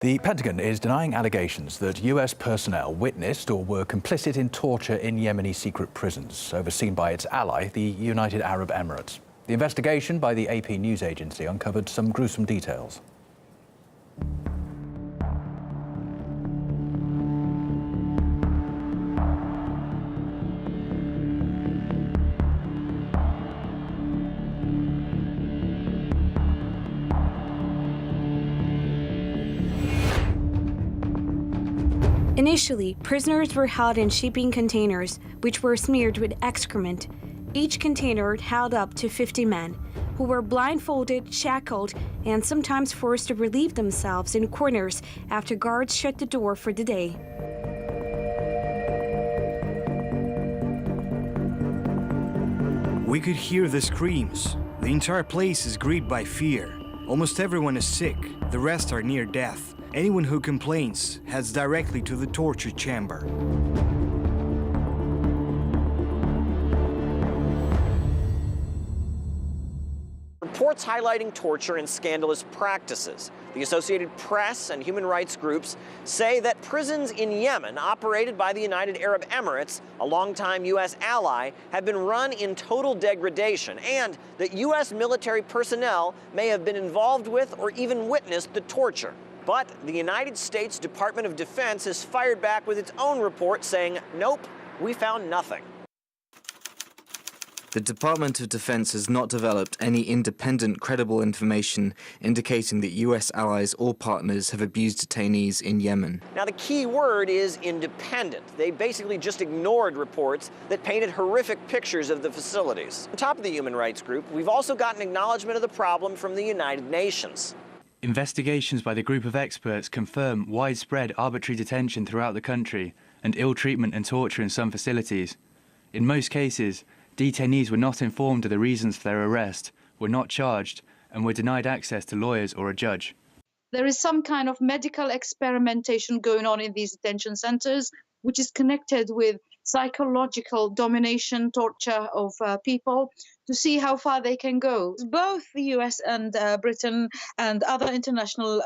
The Pentagon is denying allegations that US personnel witnessed or were complicit in torture in Yemeni secret prisons, overseen by its ally, the United Arab Emirates. The investigation by the AP news agency uncovered some gruesome details. Initially, prisoners were held in shipping containers, which were smeared with excrement. Each container held up to 50 men, who were blindfolded, shackled, and sometimes forced to relieve themselves in corners after guards shut the door for the day. We could hear the screams. The entire place is gripped by fear. Almost everyone is sick. The rest are near death. Anyone who complains heads directly to the torture chamber. Reports highlighting torture and scandalous practices. The Associated Press and human rights groups say that prisons in Yemen, operated by the United Arab Emirates, a longtime U.S. ally, have been run in total degradation, and that U.S. military personnel may have been involved with or even witnessed the torture. But the United States Department of Defense has fired back with its own report saying, nope, we found nothing. The Department of Defense has not developed any independent, credible information indicating that U.S. allies or partners have abused detainees in Yemen. Now, the key word is independent. They basically just ignored reports that painted horrific pictures of the facilities. On top of the human rights group, we've also gotten acknowledgement of the problem from the United Nations. Investigations by the group of experts confirm widespread arbitrary detention throughout the country and ill treatment and torture in some facilities. In most cases, detainees were not informed of the reasons for their arrest, were not charged, and were denied access to lawyers or a judge. There is some kind of medical experimentation going on in these detention centers, which is connected with psychological domination, torture of people, to see how far they can go. Both the US and Britain and other international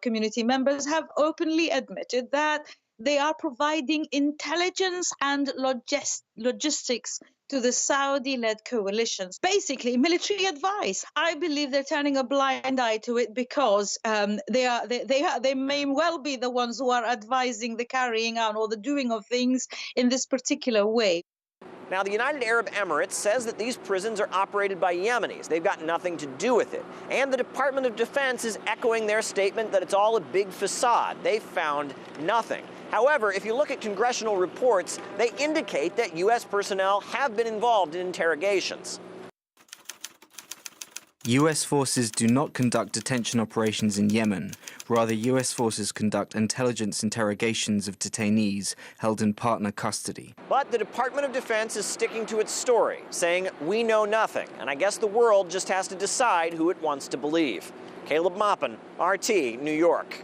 community members have openly admitted that they are providing intelligence and logistics to the Saudi-led coalitions. Basically, military advice. I believe they're turning a blind eye to it because they may well be the ones who are advising the carrying out or the doing of things in this particular way. Now, the United Arab Emirates says that these prisons are operated by Yemenis. They've got nothing to do with it. And the Department of Defense is echoing their statement that it's all a big facade. They've found nothing. However, if you look at congressional reports, they indicate that U.S. personnel have been involved in interrogations. U.S. forces do not conduct detention operations in Yemen. Rather, U.S. forces conduct intelligence interrogations of detainees held in partner custody. But the Department of Defense is sticking to its story, saying, we know nothing. And I guess the world just has to decide who it wants to believe. Caleb Maupin, RT, New York.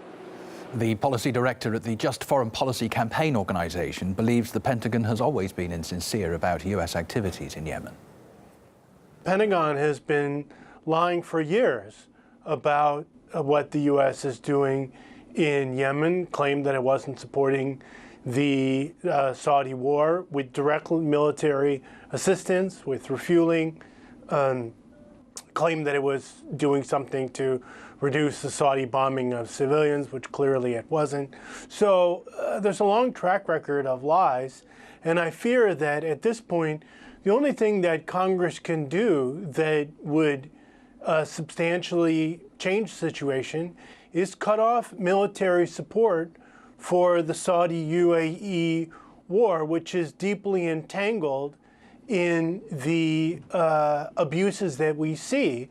The policy director at the Just Foreign Policy Campaign Organization believes the Pentagon has always been insincere about U.S. activities in Yemen. The Pentagon has been lying for years about what the U.S. is doing in Yemen, claimed that it wasn't supporting the Saudi war with direct military assistance, with refueling, claimed that it was doing something to reduce the Saudi bombing of civilians, which clearly it wasn't. So there's a long track record of lies, and I fear that at this point, the only thing that Congress can do that would substantially change the situation is cut off military support for the Saudi-UAE war, which is deeply entangled in the abuses that we see.